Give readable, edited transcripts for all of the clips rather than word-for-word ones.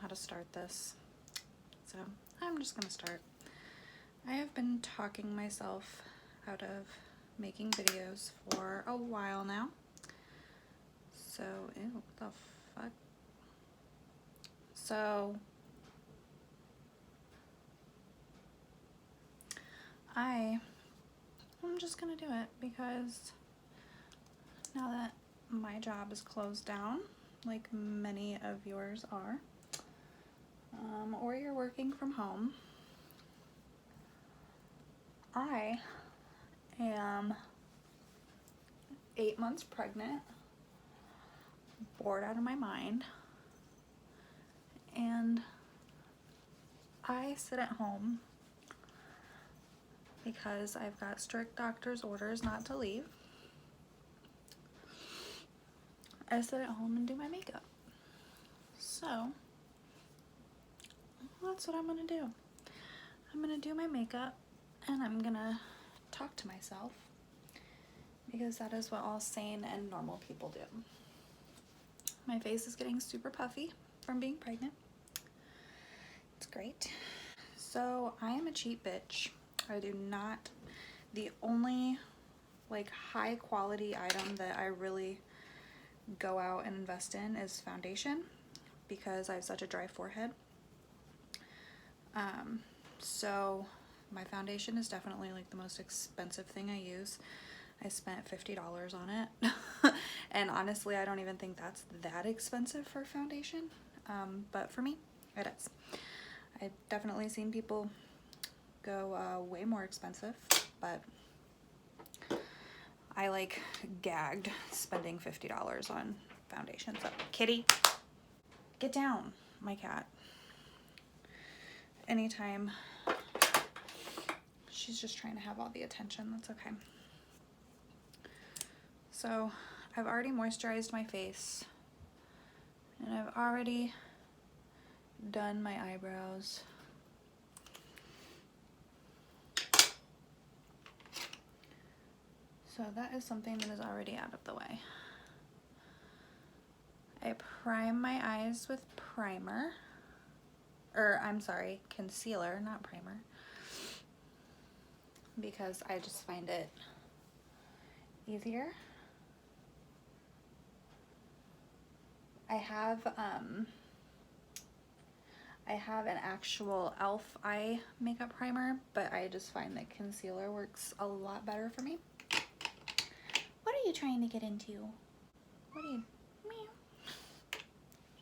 how to start this, so I'm just gonna start. I have been talking myself out of making videos for a while now. So, ew, what the fuck? So, I'm just gonna do it because now that my job is closed down, like many of yours are, or you're working from home, I am 8 months pregnant, bored out of my mind, and I sit at home because I've got strict doctor's orders not to leave. I sit at home and do my makeup. So that's what I'm gonna do. I'm gonna do my makeup and I'm gonna talk to myself because that is what all sane and normal people do. My face is getting super puffy from being pregnant. It's great. So I am a cheap bitch. I do not, the only like high quality item that I really go out and invest in is foundation because I have such a dry forehead. So my foundation is definitely like the most expensive thing I use. I spent $50 on it. And honestly, I don't even think that's that expensive for foundation. But for me, it is. I've definitely seen people go way more expensive, but I like gagged spending $50 on foundation. So kitty, get down, my cat. Anytime she's just trying to have all the attention, that's okay. So I've already moisturized my face and I've already done my eyebrows. So that is something that is already out of the way. I prime my eyes with primer, or I'm sorry, concealer, not primer, because I just find it easier. I have an actual e.l.f. eye makeup primer, but I just find that concealer works a lot better for me. What are you trying to get into? What are you? Meow.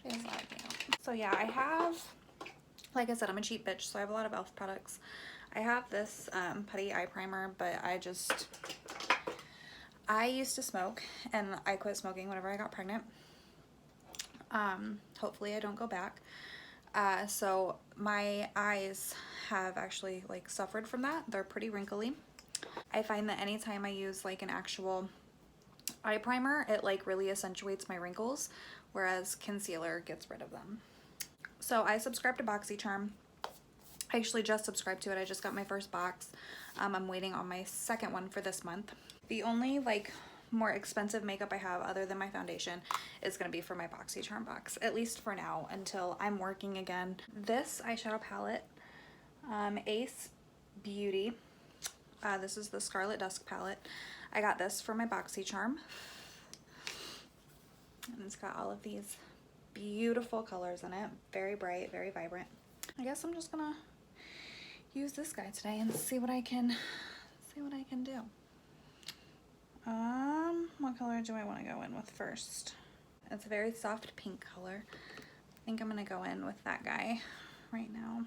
She has a lot of meow. So yeah, I have, like I said, I'm a cheap bitch, so I have a lot of e.l.f. products. I have this putty eye primer, but I used to smoke, and I quit smoking whenever I got pregnant. Hopefully I don't go back. So my eyes have actually like suffered from that. They're pretty wrinkly. I find that anytime I use like an actual eye primer, it like really accentuates my wrinkles, whereas concealer gets rid of them. So I subscribe to BoxyCharm. I actually just subscribed to it. I just got my first box. I'm waiting on my second one for this month. The only like more expensive makeup I have other than my foundation is going to be for my BoxyCharm box, at least for now until I'm working again. This eyeshadow palette, Ace Beauty, this is the Scarlet Dusk palette. I got this for my BoxyCharm, and it's got all of these beautiful colors in it, very bright, very vibrant. I guess I'm just gonna use this guy today and see what I can do. What color do I want to go in with first? It's a very soft pink color. I think I'm gonna go in with that guy right now.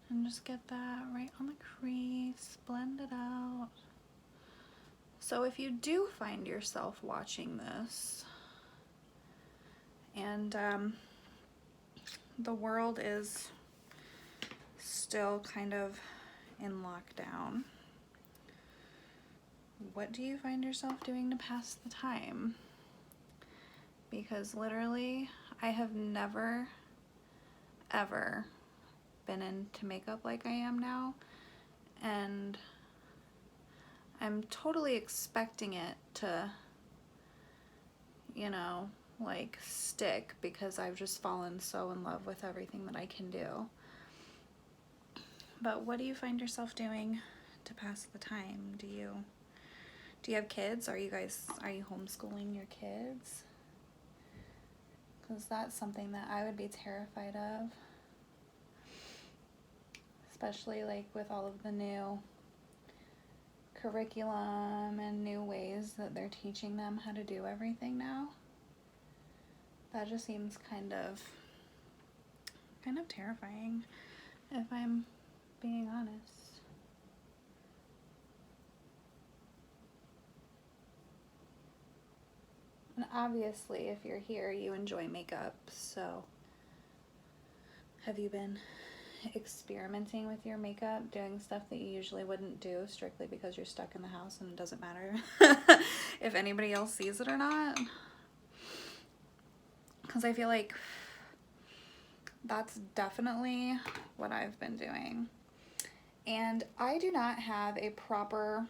And just get that right on the crease, blend it out. So if you do find yourself watching this and the world is still kind of in lockdown, what do you find yourself doing to pass the time? Because literally, I have never, ever been into makeup like I am now, and I'm totally expecting it to, you know, like stick, because I've just fallen so in love with everything that I can do. But what do you find yourself doing to pass the time? Do you have kids? Are you homeschooling your kids? Because that's something that I would be terrified of, especially like with all of the new curriculum and new ways that they're teaching them how to do everything now. That just seems kind of terrifying, if I'm being honest. And obviously, if you're here, you enjoy makeup, so have you been experimenting with your makeup, doing stuff that you usually wouldn't do strictly because you're stuck in the house and it doesn't matter if anybody else sees it or not? Because I feel like that's definitely what I've been doing. And I do not have a proper,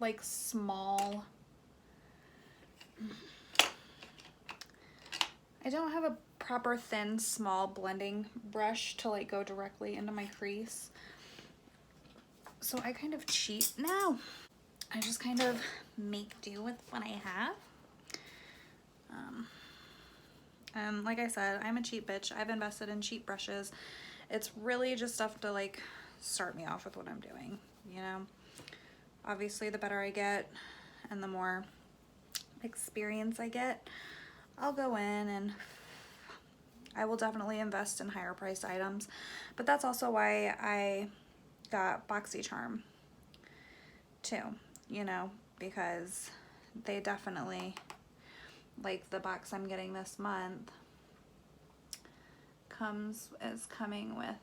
like, small, I don't have a proper thin, small blending brush to like go directly into my crease. So I kind of cheat now. I just kind of make do with what I have. And like I said, I'm a cheap bitch. I've invested in cheap brushes. It's really just stuff to like start me off with what I'm doing, you know? Obviously, the better I get and the more experience I get, I'll go in and I will definitely invest in higher priced items. But that's also why I got BoxyCharm too, you know, because they definitely, like the box I'm getting this month is coming with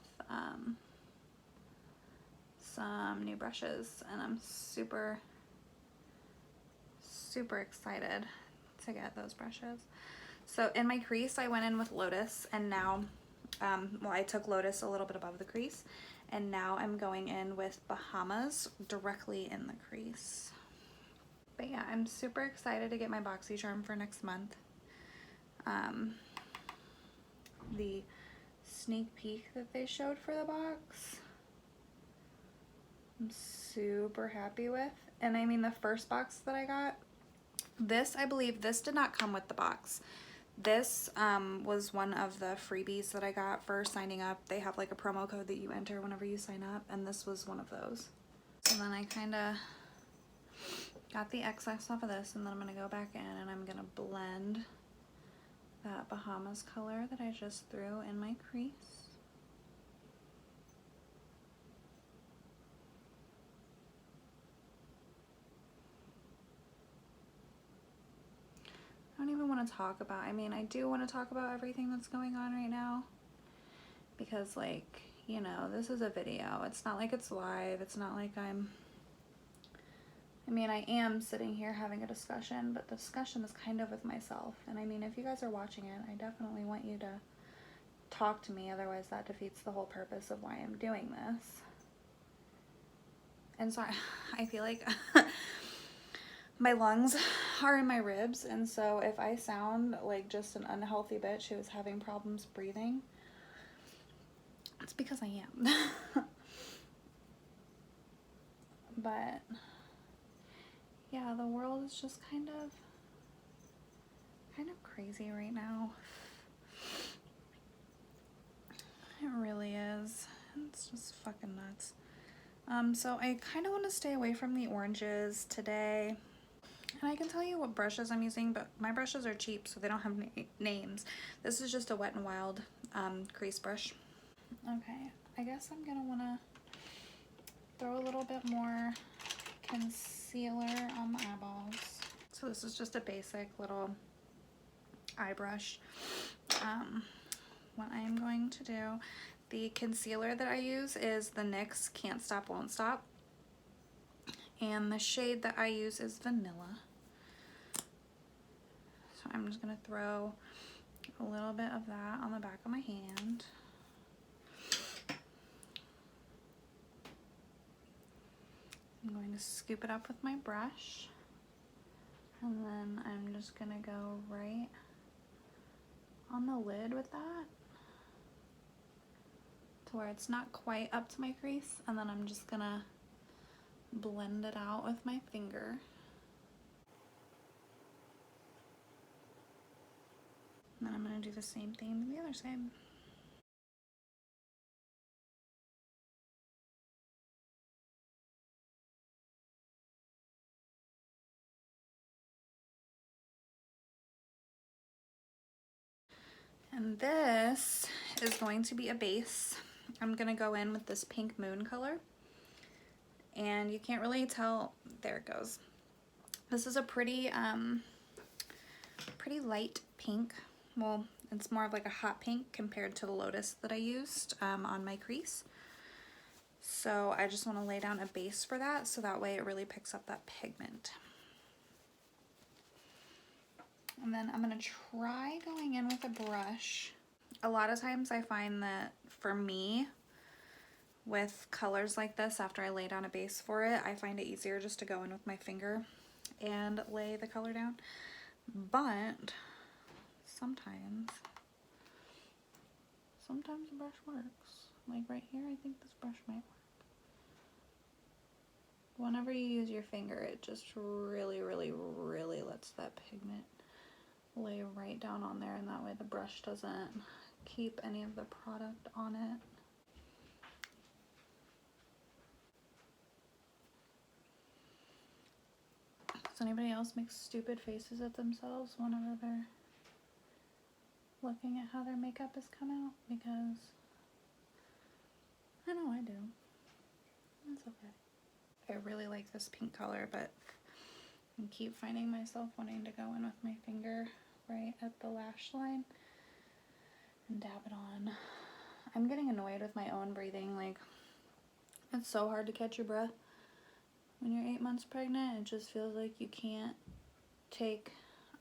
some new brushes, and I'm super excited to get those brushes. So in my crease, I went in with Lotus, and now, well, I took Lotus a little bit above the crease, and now I'm going in with Bahamas directly in the crease. But yeah, I'm super excited to get my BoxyCharm for next month. The sneak peek that they showed for the box, I'm super happy with. And I mean, the first box that I got, this, I believe this did not come with the box. This was one of the freebies that I got for signing up. They have like a promo code that you enter whenever you sign up, and this was one of those. So then I kind of got the excess off of this, and then I'm going to go back in and I'm going to blend that Bahamas color that I just threw in my crease. I don't even want to talk about, I mean, I do want to talk about everything that's going on right now, because, like, you know, this is a video. It's not like it's live. It's not like I mean, I am sitting here having a discussion, but the discussion is kind of with myself. And I mean, if you guys are watching it, I definitely want you to talk to me. Otherwise, that defeats the whole purpose of why I'm doing this. And so I feel like my lungs are in my ribs. And so if I sound like just an unhealthy bitch who is having problems breathing, it's because I am. But yeah, the world is just kind of crazy right now. It really is. It's just fucking nuts. So I kind of want to stay away from the oranges today. And I can tell you what brushes I'm using, but my brushes are cheap, so they don't have names. This is just a Wet n Wild crease brush. Okay, I guess I'm gonna want to throw a little bit more concealer on the eyeballs. So this is just a basic little eye brush. What I am going to do, the concealer that I use is the NYX Can't Stop Won't Stop, and the shade that I use is Vanilla. So I'm just gonna throw a little bit of that on the back of my hand. I'm going to scoop it up with my brush, and then I'm just gonna go right on the lid with that to where it's not quite up to my crease, and then I'm just gonna blend it out with my finger. And then I'm gonna do the same thing to the other side. And this is going to be a base. I'm gonna go in with this pink moon color, and you can't really tell, there it goes. This is a pretty light pink. Well, it's more of like a hot pink compared to the Lotus that I used on my crease. So I just want to lay down a base for that, so that way it really picks up that pigment. And then I'm gonna try going in with a brush. A lot of times I find that for me, with colors like this, after I lay down a base for it, I find it easier just to go in with my finger and lay the color down. But sometimes a brush works. Like right here, I think this brush might work. Whenever you use your finger, it just really lets that pigment lay right down on there, and that way the brush doesn't keep any of the product on it. Does anybody else make stupid faces at themselves whenever they're looking at how their makeup has come out? Because I know I do. It's okay. I really like this pink color, but I keep finding myself wanting to go in with my finger right at the lash line and dab it on. I'm getting annoyed with my own breathing. Like, it's so hard to catch your breath when you're 8 months pregnant. It just feels like you can't take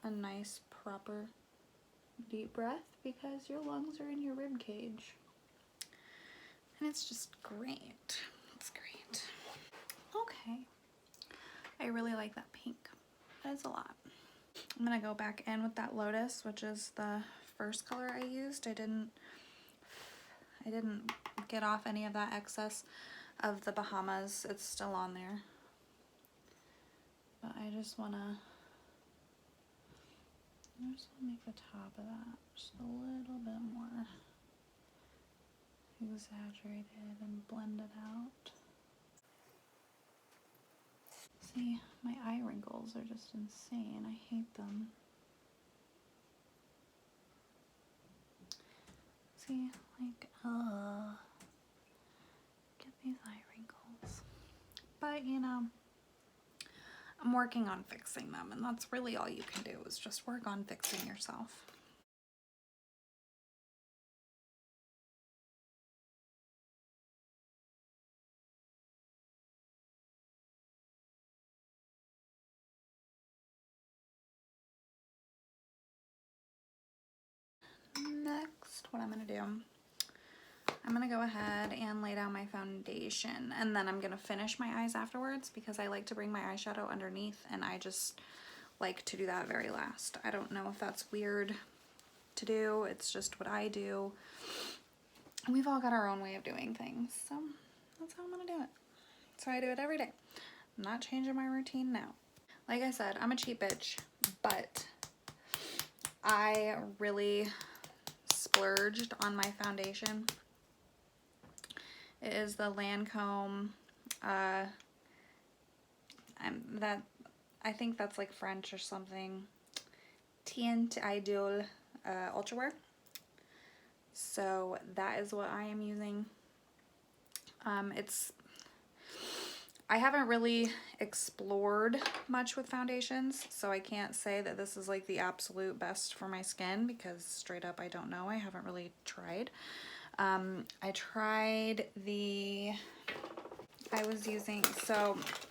a nice, proper, deep breath because your lungs are in your rib cage. And it's just great. It's great. Okay. I really like that pink. That's a lot. I'm gonna go back in with that Lotus, which is the first color I used. I didn't get off any of that excess of the Bahamas. It's still on there. But I just wanna make the top of that just a little bit more exaggerated and blend it out. See, my eye wrinkles are just insane. I hate them. See, like, get these eye wrinkles. But, you know, I'm working on fixing them, and that's really all you can do, is just work on fixing yourself. Next, what I'm gonna do, I'm gonna go ahead and lay down my foundation, and then I'm gonna finish my eyes afterwards because I like to bring my eyeshadow underneath, and I just like to do that very last. I don't know if that's weird to do, it's just what I do. We've all got our own way of doing things, so that's how I'm gonna do it. So I do it every day. I'm not changing my routine now. Like I said, I'm a cheap bitch, but I really splurged on my foundation. It is the Lancome, I think that's like French or something, Teint Idole Ultra Wear. So that is what I am using. I haven't really explored much with foundations, so I can't say that this is like the absolute best for my skin because straight up I don't know. I haven't really tried. I tried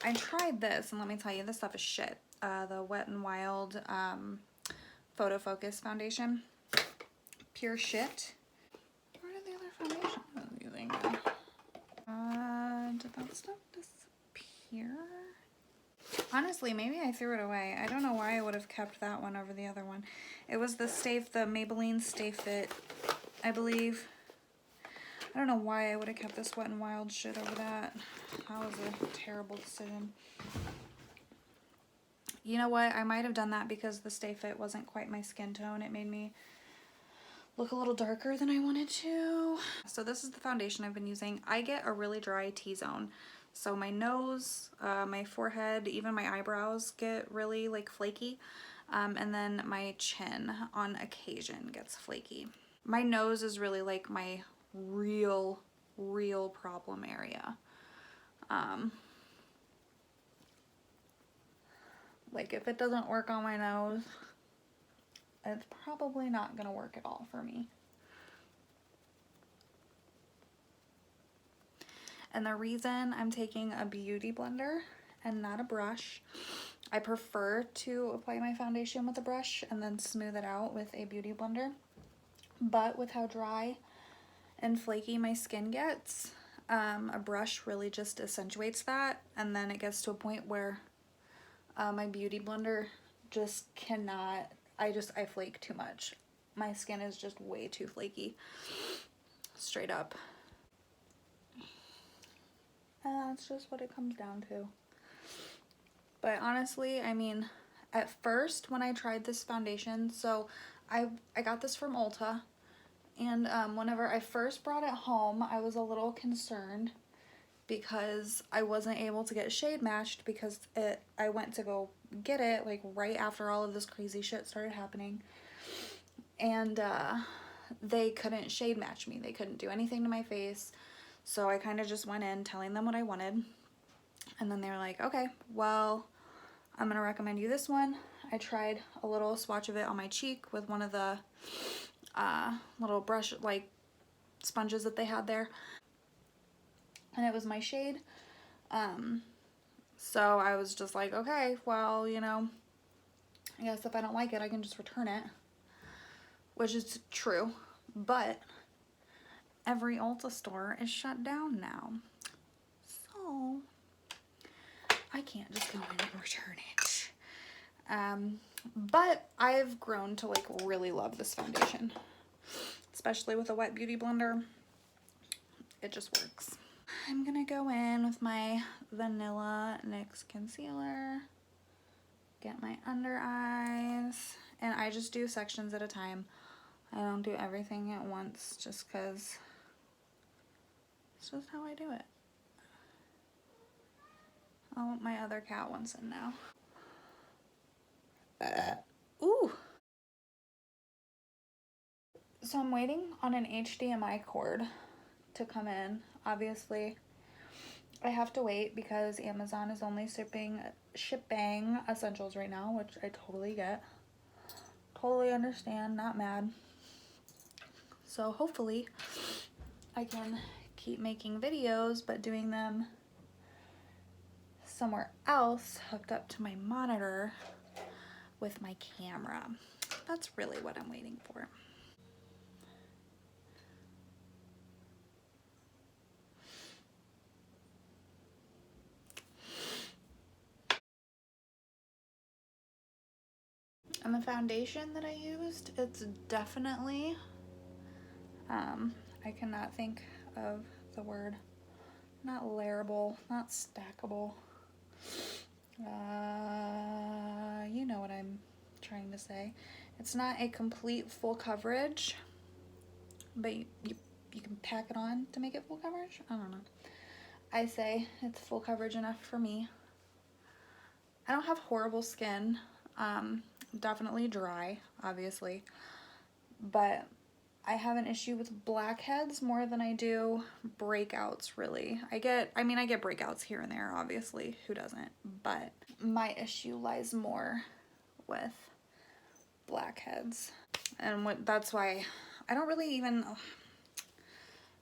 I tried this, and let me tell you, this stuff is shit. The Wet n Wild Photo Focus foundation. Pure shit. Where did the other foundation I was using? Did that stuff disappear? here. Honestly, maybe I threw it away. I don't know why I would have kept that one over the other one. It was the Maybelline Stay Fit, I believe. I don't know why I would have kept this Wet n Wild shit over that. That was a terrible decision. You know what? I might have done that because the Stay Fit wasn't quite my skin tone. It made me look a little darker than I wanted to. So this is the foundation I've been using. I get a really dry T-zone. So my nose, my forehead, even my eyebrows get really like flaky. And then my chin on occasion gets flaky. My nose is really like my real problem area. Like if it doesn't work on my nose, it's probably not gonna work at all for me. And the reason I'm taking a beauty blender and not a brush, I prefer to apply my foundation with a brush and then smooth it out with a beauty blender. But with how dry and flaky my skin gets, a brush really just accentuates that, and then it gets to a point where my beauty blender just cannot, I flake too much. My skin is just way too flaky, straight up. And that's just what it comes down to. But honestly, I mean, at first when I tried this foundation, so I got this from Ulta, and whenever I first brought it home, I was a little concerned because I wasn't able to get shade matched because I went to go get it like right after all of this crazy shit started happening, and they couldn't shade match me. They couldn't do anything to my face. So I kind of just went in telling them what I wanted, and then they were like, okay, well, I'm gonna recommend you this one. I tried a little swatch of it on my cheek with one of the little brush like sponges that they had there, and it was my shade. So I was just like, okay, well, you know, I guess if I don't like it, I can just return it, which is true, but every Ulta store is shut down now, so I can't just go in and return it. But I've grown to like really love this foundation, especially with a wet beauty blender. It just works. I'm gonna go in with my Vanilla NYX concealer, get my under eyes, and I just do sections at a time. I don't do everything at once just because it's just how I do it. Oh, my other cat wants in now. Ooh. So I'm waiting on an HDMI cord to come in. Obviously, I have to wait because Amazon is only shipping essentials right now, which I totally get. Totally understand, not mad. So hopefully I can keep making videos, but doing them somewhere else hooked up to my monitor with my camera. That's really what I'm waiting for. And the foundation that I used, it's definitely, I cannot think of the word, not layerable, not stackable. You know what I'm trying to say. It's not a complete full coverage, but you can pack it on to make it full coverage. I don't know. I say it's full coverage enough for me. I don't have horrible skin. Definitely dry, obviously, but I have an issue with blackheads more than I do breakouts, really. I get breakouts here and there, obviously, who doesn't, but my issue lies more with blackheads, and that's why I don't really even,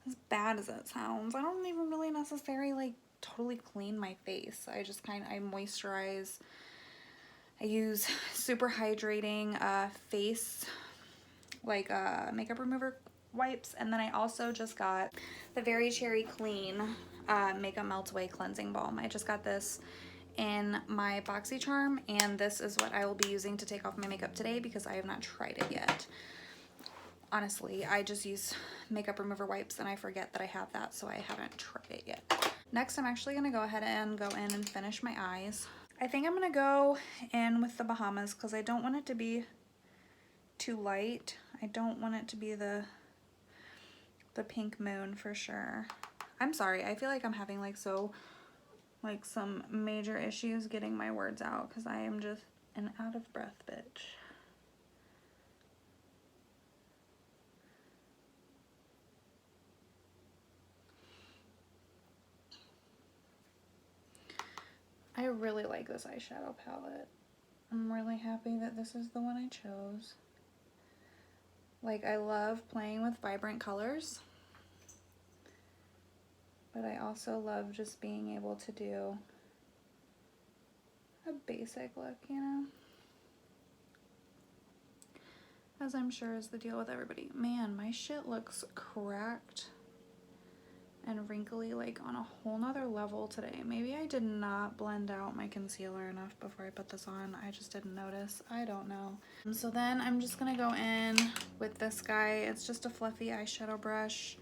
as bad as it sounds, I don't even really necessarily like totally clean my face. I just I moisturize. I use super hydrating face like makeup remover wipes, and then I also just got the Very Cherry Clean Makeup Melt Away Cleansing Balm. I just got this in my BoxyCharm, and this is what I will be using to take off my makeup today because I have not tried it yet. Honestly, I just use makeup remover wipes and I forget that I have that, so I haven't tried it yet. Next, I'm actually going to go ahead and go in and finish my eyes. I think I'm going to go in with the Bahamas because I don't want it to be too light. I don't want it to be the pink moon for sure. I'm sorry, I feel like I'm having like some major issues getting my words out because I am just an out of breath bitch. I really like this eyeshadow palette. I'm really happy that this is the one I chose. Like, I love playing with vibrant colors, but I also love just being able to do a basic look, you know? As I'm sure is the deal with everybody. Man, my shit looks cracked and wrinkly, like on a whole nother level today. Maybe I did not blend out my concealer enough before I put this on. I just didn't notice. I don't know. So then I'm just gonna go in with this guy. It's just a fluffy eyeshadow brush.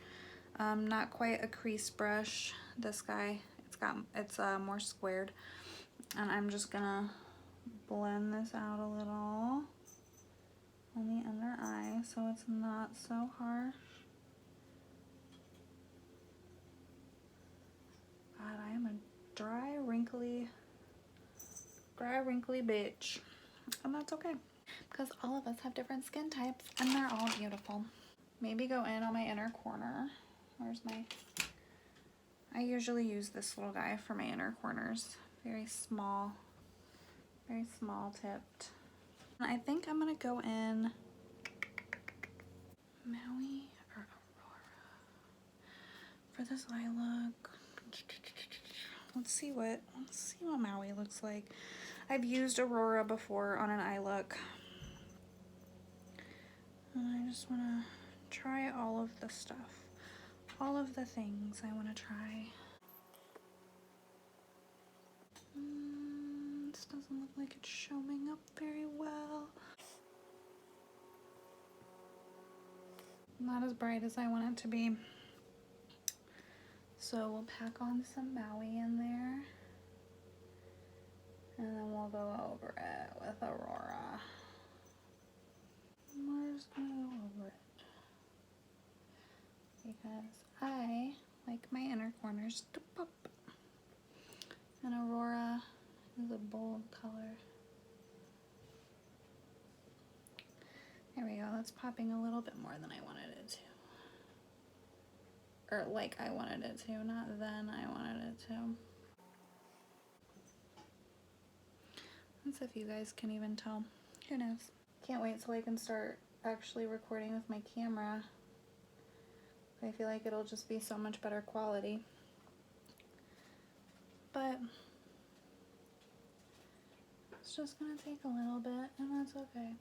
Not quite a crease brush. This guy, it's more squared. And I'm just gonna blend this out a little on the under eye so it's not so harsh. God, I am a dry, wrinkly bitch. And that's okay, because all of us have different skin types and they're all beautiful. Maybe go in on my inner corner. Where's my... I usually use this little guy for my inner corners. Very small tipped. And I think I'm gonna go in Maui or Aurora for this eye look. Let's see what Maui looks like. I've used Aurora before on an eye look. And I just want to try all of the stuff. All of the things I want to try. This doesn't look like it's showing up very well. Not as bright as I want it to be. So we'll pack on some Maui in there. And then we'll go over it with Aurora. We're just gonna go over it. Because I like my inner corners to pop. And Aurora is a bold color. There we go, that's popping a little bit more than I wanted it to. Or like I wanted it to, not then I wanted it to. That's if you guys can even tell. Who knows? Can't wait till I can start actually recording with my camera. I feel like it'll just be so much better quality. But it's just gonna take a little bit, and that's okay.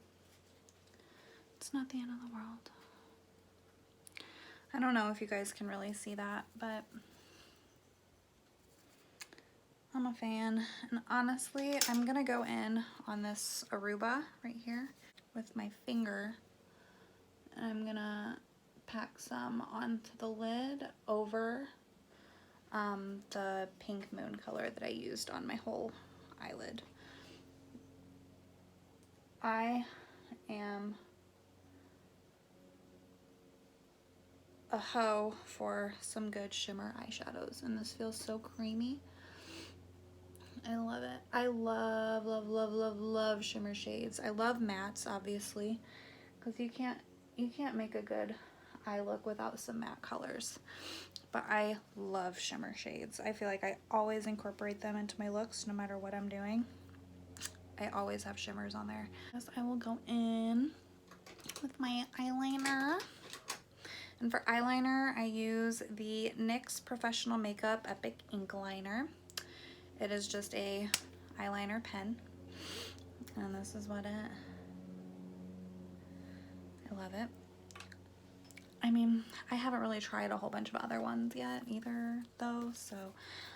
It's not the end of the world. I don't know if you guys can really see that, but I'm a fan. And honestly, I'm gonna go in on this Aruba right here with my finger. And I'm gonna pack some onto the lid over the pink moon color that I used on my whole eyelid. I am a hoe for some good shimmer eyeshadows, and this feels so creamy. I love it. I love, love, love, love, love shimmer shades. I love mattes, obviously, because you can't make a good eye look without some matte colors. But I love shimmer shades. I feel like I always incorporate them into my looks no matter what I'm doing. I always have shimmers on there. As I will go in with my eyeliner. And for eyeliner, I use the NYX Professional Makeup Epic Ink Liner. It is just a eyeliner pen. And this is what I love it. I mean, I haven't really tried a whole bunch of other ones yet either, though, so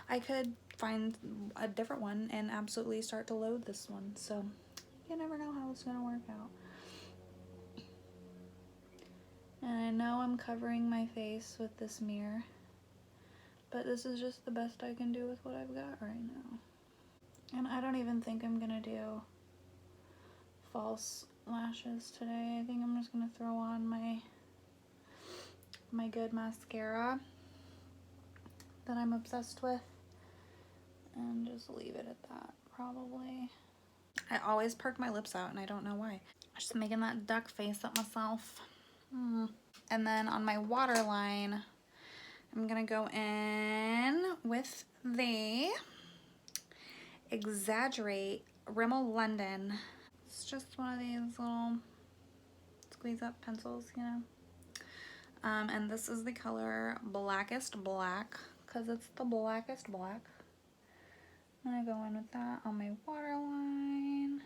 I could find a different one and absolutely start to load this one, so you never know how it's gonna work out. And I know I'm covering my face with this mirror, but this is just the best I can do with what I've got right now. And I don't even think I'm gonna do false lashes today. I think I'm just gonna throw on my good mascara that I'm obsessed with and just leave it at that, probably. I always perk my lips out and I don't know why. Just making that duck face at myself. And then on my waterline, I'm gonna go in with the Exaggerate Rimmel London. It's just one of these little squeeze up pencils, you know. And this is the color Blackest Black, because it's the blackest black. I'm gonna go in with that on my waterline.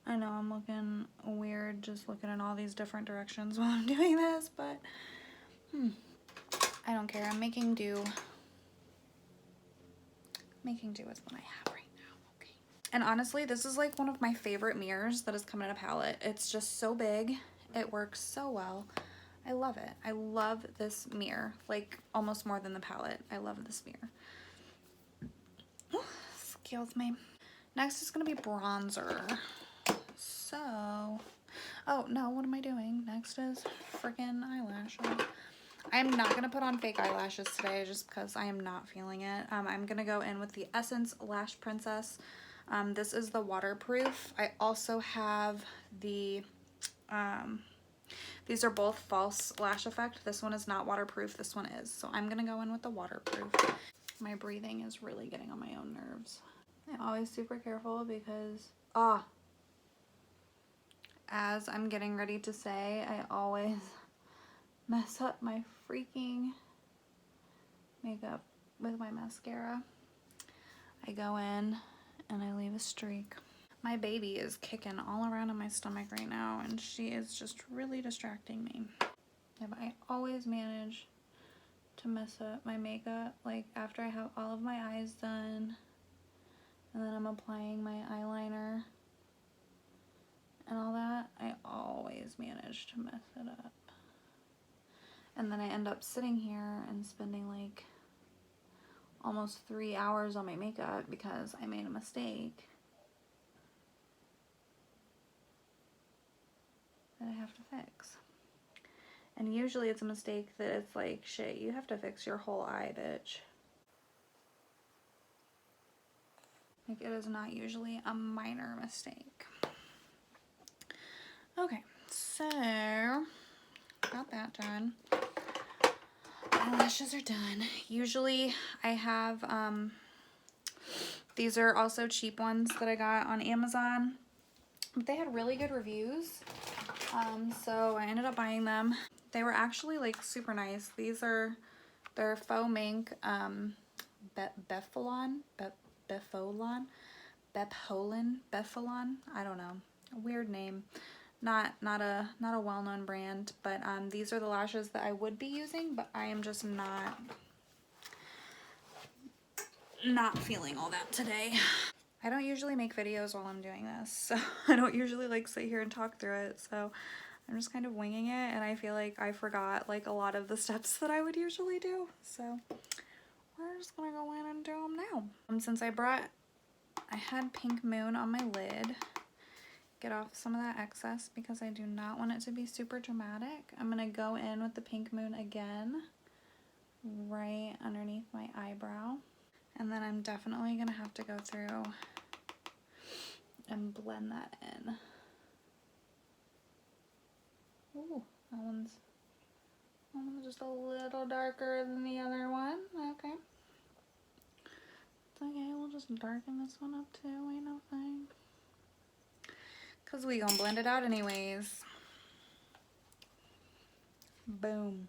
I know I'm looking weird just looking in all these different directions while I'm doing this, but I don't care. I'm making do. Making do with what I have right now. Okay. And honestly, this is like one of my favorite mirrors that has come in a palette. It's just so big. It works so well. I love it. I love this mirror, like almost more than the palette. I love this mirror. Excuse me. Next is gonna be bronzer. So, oh no, what am I doing? Next is freaking eyelashes. I'm not going to put on fake eyelashes today just because I am not feeling it. I'm going to go in with the Essence Lash Princess. This is the waterproof. I also have the, these are both false lash effect. This one is not waterproof. This one is. So I'm going to go in with the waterproof. My breathing is really getting on my own nerves. I'm always super careful because, as I'm getting ready to say, I always mess up my freaking makeup with my mascara. I go in and I leave a streak. My baby is kicking all around in my stomach right now and she is just really distracting me. Yeah, but I always manage to mess up my makeup, like after I have all of my eyes done and then I'm applying my eyeliner and all that, I always manage to mess it up. And then I end up sitting here and spending like almost 3 hours on my makeup because I made a mistake that I have to fix. And usually it's a mistake that it's like, shit, you have to fix your whole eye, bitch. Like, it is not usually a minor mistake. Okay, so got that done. Eyelashes are done. Usually I have, these are also cheap ones that I got on Amazon. They had really good reviews, so I ended up buying them. They were actually like super nice. These are, they're faux mink, Bepholon, I don't know, a weird name. Not a well-known brand, but these are the lashes that I would be using, but I am just not feeling all that today. I don't usually make videos while I'm doing this, so I don't usually like sit here and talk through it, so I'm just kind of winging it, and I feel like I forgot like a lot of the steps that I would usually do, so we're just gonna go in and do them now. Since I had Pink Moon on my lid, get off some of that excess because I do not want it to be super dramatic. I'm gonna go in with the Pink Moon again, right underneath my eyebrow. And then I'm definitely gonna have to go through and blend that in. Ooh, that one's just a little darker than the other one. Okay. It's okay, we'll just darken this one up too, ain't no thing. Cause we gonna blend it out anyways. Boom.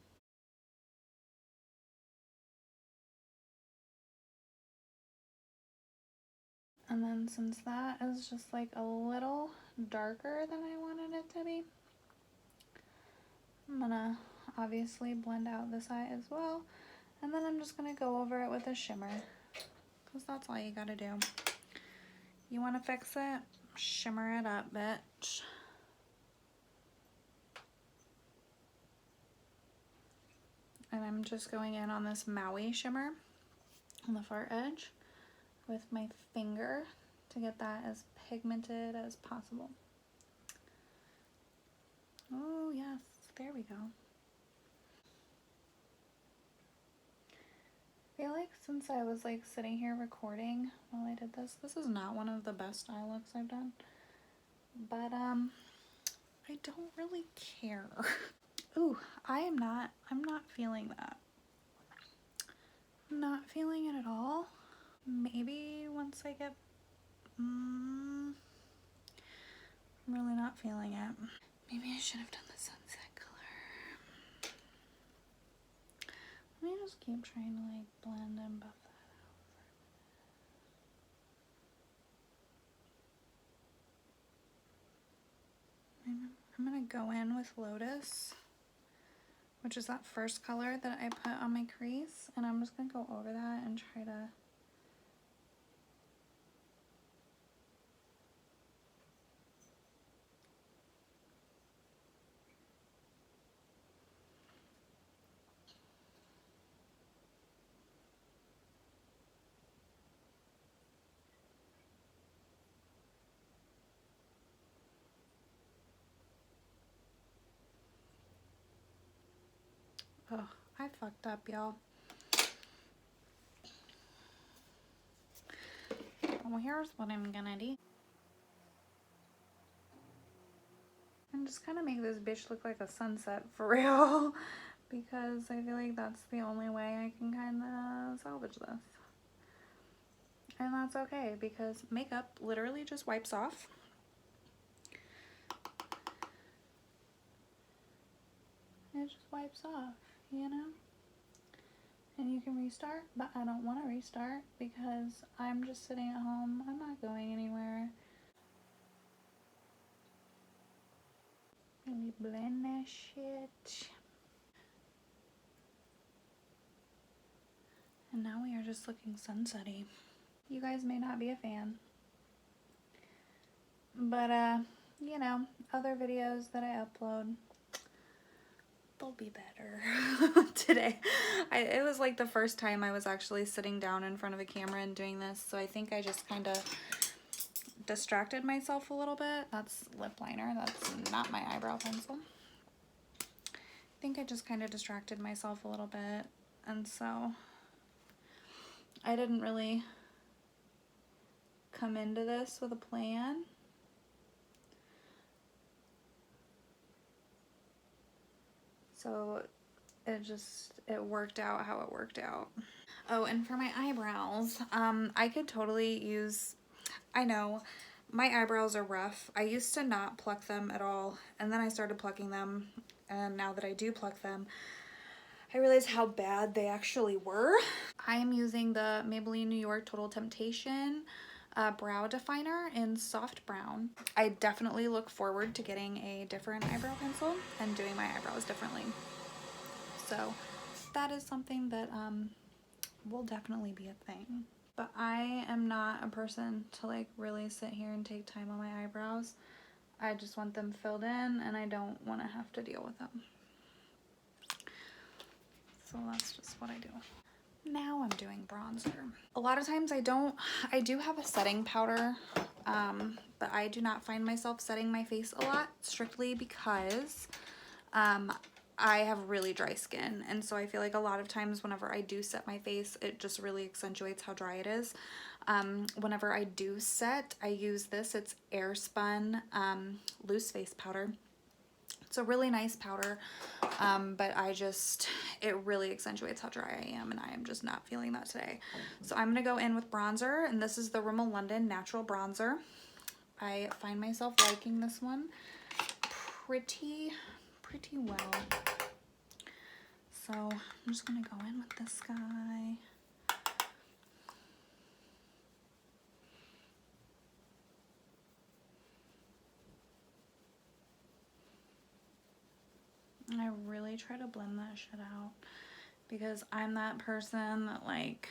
And then since that is just like a little darker than I wanted it to be, I'm gonna obviously blend out this eye as well. And then I'm just gonna go over it with a shimmer, because that's all you gotta do. You wanna fix it? Shimmer it up, bitch. And I'm just going in on this Maui shimmer on the far edge with my finger to get that as pigmented as possible. Oh yes, there we go. I feel like since I was like sitting here recording while I did this, this is not one of the best eye looks I've done, but I don't really care. Ooh, I'm not feeling that. I'm not feeling it at all. Maybe once I get, I'm really not feeling it. Maybe I should have done the sunset color. Let me just keep trying to like blend and buff that out. I'm gonna go in with Lotus, which is that first color that I put on my crease, and I'm just gonna go over that and try to oh, I fucked up, y'all. Well, here's what I'm gonna do. And just kind of make this bitch look like a sunset for real, because I feel like that's the only way I can kind of salvage this. And that's okay, because makeup literally just wipes off. It just wipes off, you know? And you can restart, but I don't want to restart because I'm just sitting at home. I'm not going anywhere. Really blend that shit. And now we are just looking sunsetty. You guys may not be a fan, but you know, other videos that I upload, they'll be better. Today it was like the first time I was actually sitting down in front of a camera and doing this, so I think I just kind of distracted myself a little bit. That's lip liner, that's not my eyebrow pencil. I think I just kind of distracted myself a little bit, and so I didn't really come into this with a plan. So it worked out how it worked out. Oh, and for my eyebrows, I could totally use, I know, my eyebrows are rough. I used to not pluck them at all, and then I started plucking them, and now that I do pluck them, I realized how bad they actually were. I am using the Maybelline New York Total Temptation brow definer in soft brown. I definitely look forward to getting a different eyebrow pencil and doing my eyebrows differently. So that is something that will definitely be a thing. But I am not a person to like really sit here and take time on my eyebrows. I just want them filled in, and I don't want to have to deal with them. So that's just what I do. Now I'm doing bronzer. A lot of times I do have a setting powder, but I do not find myself setting my face a lot, strictly because I have really dry skin, and so I feel like a lot of times whenever I do set my face, it just really accentuates how dry it is. Whenever I do set, I use this. It's Airspun loose face powder. It's a really nice powder, but it really accentuates how dry I am, and I am just not feeling that today. So I'm gonna go in with bronzer, and this is the Rimmel London Natural Bronzer. I find myself liking this one pretty well. So I'm just gonna go in with this guy. try to blend that shit out because I'm that person that like,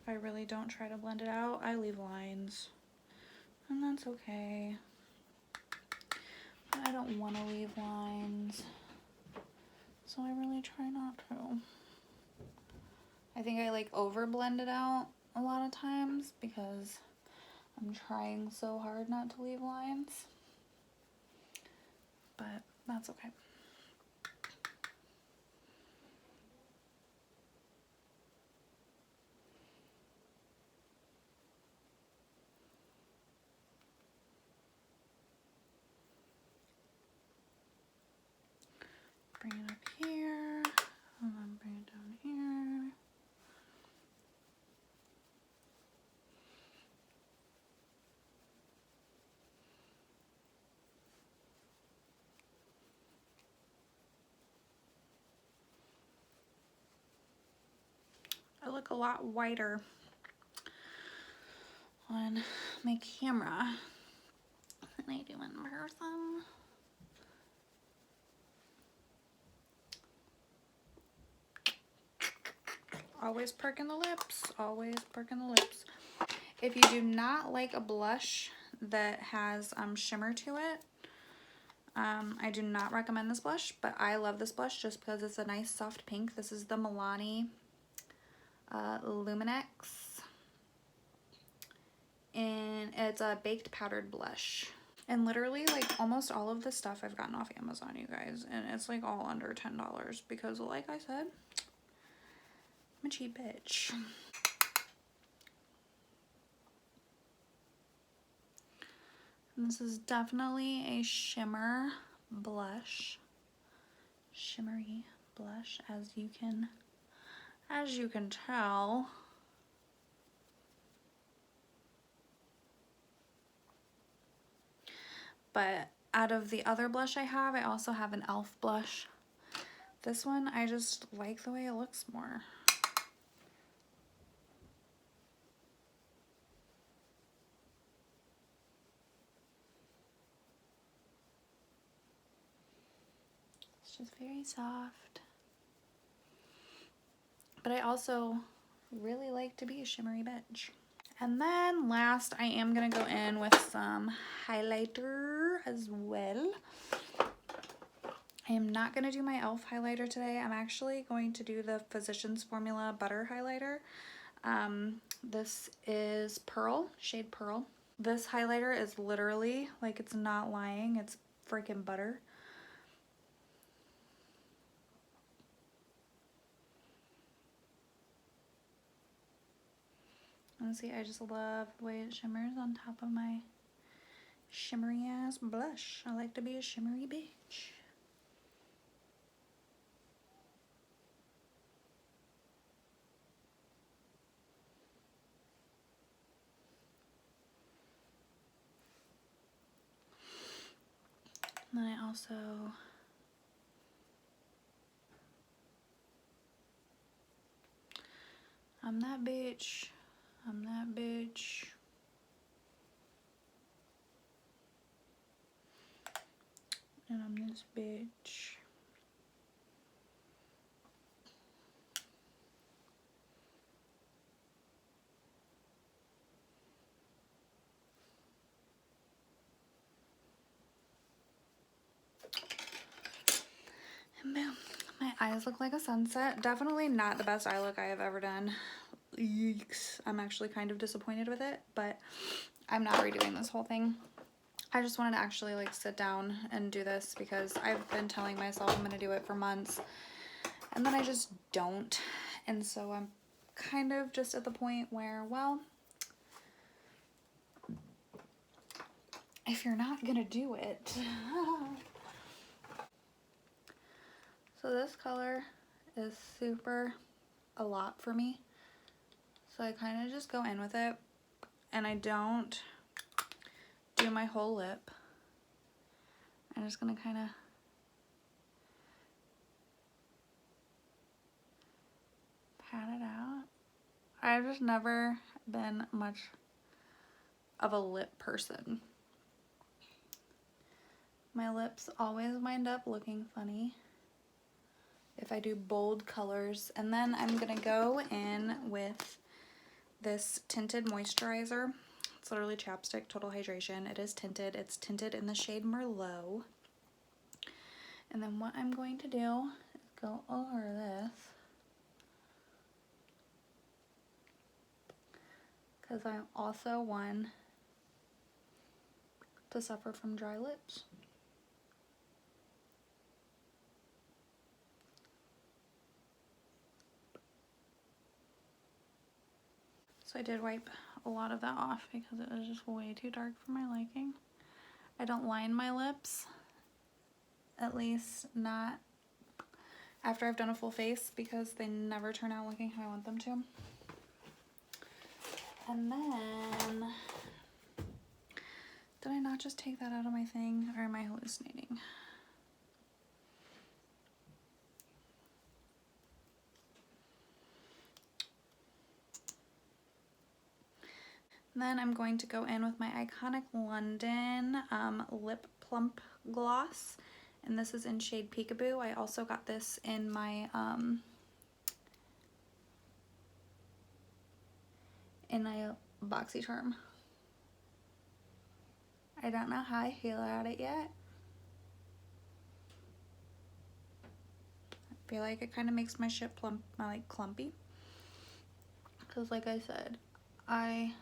if I really don't try to blend it out, I leave lines, and that's okay. But I don't want to leave lines, so I really try not to. I think I like over blend it out a lot of times because I'm trying so hard not to leave lines, but that's okay. Bring it up here, and then bring it down here. I look a lot whiter on my camera than I do in person. Always perking the lips, always perking the lips. If you do not like a blush that has shimmer to it, I do not recommend this blush, but I love this blush just because it's a nice soft pink. This is the Milani Luminex, and it's a baked powdered blush. And literally like almost all of the stuff I've gotten off Amazon, you guys, and it's like all under $10 because like I said, I'm a cheap bitch. And this is definitely a shimmer blush, shimmery blush, as you can tell. But out of the other blush I have, I also have an e.l.f. blush. This one, I just like the way it looks more. It's just very soft. But I also really like to be a shimmery bitch. And then last, I am going to go in with some highlighter as well. I am not going to do my e.l.f. highlighter today. I'm actually going to do the Physicians Formula Butter Highlighter. This is Pearl, shade Pearl. This highlighter is literally, like, it's not lying, it's freaking butter. And see, I just love the way it shimmers on top of my shimmery ass blush. I like to be a shimmery bitch. And then I also I'm that bitch. I'm that bitch. And I'm this bitch. And boom. My eyes look like a sunset. Definitely not the best eye look I have ever done. Yeeks. I'm actually kind of disappointed with it, but I'm not redoing this whole thing. I just wanted to actually like sit down and do this because I've been telling myself I'm gonna do it for months and then I just don't. And so I'm kind of just at the point where, well, if you're not gonna do it. So this color is super a lot for me. So I kind of just go in with it and I don't do my whole lip. I'm just gonna kind of pat it out. I've just never been much of a lip person. My lips always wind up looking funny if I do bold colors. And then I'm gonna go in with this tinted moisturizer. It's literally chapstick, Total Hydration. It is tinted. It's tinted in the shade Merlot. And then what I'm going to do is go over this, because I'm also one to suffer from dry lips. So I did wipe a lot of that off because it was just way too dark for my liking. I don't line my lips, at least not after I've done a full face, because they never turn out looking how I want them to. And then, did I not just take that out of my thing, or am I hallucinating? And then I'm going to go in with my Iconic London Lip Plump Gloss. And this is in shade Peekaboo. I also got this in my BoxyCharm. I don't know how I feel about it yet. I feel like it kind of makes my shit plump, like clumpy. Because like I said, I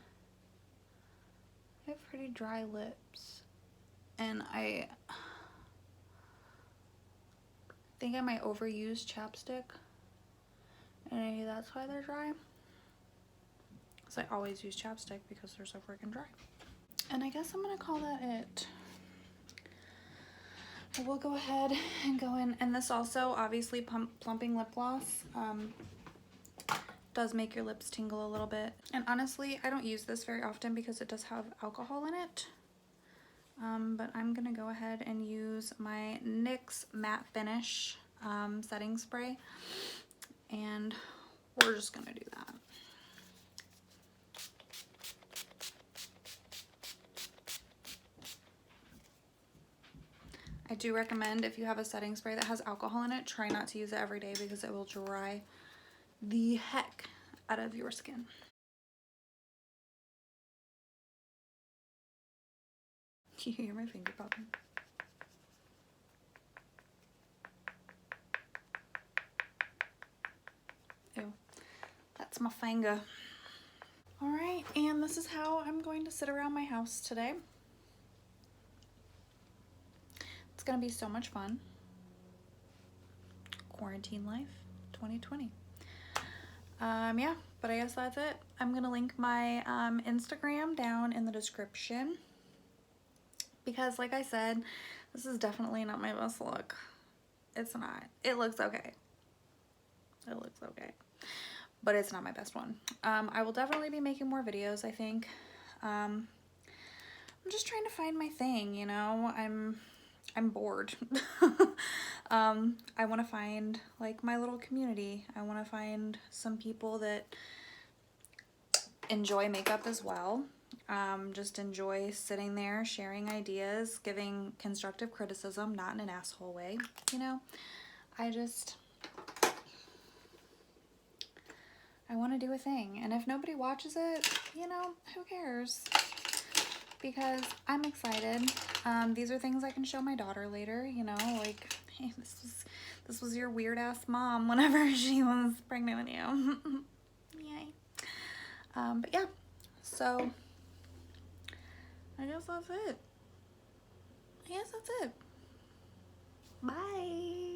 have pretty dry lips. And I think I might overuse chapstick. And maybe that's why they're dry. Because I always use chapstick because they're so freaking dry. And I guess I'm gonna call that it. I will go ahead and go in, and this also, obviously, plumping lip gloss does make your lips tingle a little bit. And honestly, I don't use this very often because it does have alcohol in it. But I'm gonna go ahead and use my NYX Matte Finish setting spray, and we're just gonna do that. I do recommend, if you have a setting spray that has alcohol in it, try not to use it every day because it will dry the heck out of your skin. You hear my finger popping? Ew, that's my finger. All right, and this is how I'm going to sit around my house today. It's gonna be so much fun. Quarantine life 2020. Yeah, but I guess that's it. I'm gonna link my Instagram down in the description, because like I said, this is definitely not my best look. It's not. It looks okay. It looks okay, but it's not my best one. I will definitely be making more videos, I think. I'm just trying to find my thing, you know. I'm bored. I want to find like my little community. I want to find some people that enjoy makeup as well. Just enjoy sitting there, sharing ideas, giving constructive criticism, not in an asshole way, you know. I want to do a thing, and if nobody watches it, you know, who cares? Because I'm excited. These are things I can show my daughter later, you know, like, hey, this was your weird ass mom whenever she was pregnant with you. Yay. But yeah, so I guess that's it. Bye.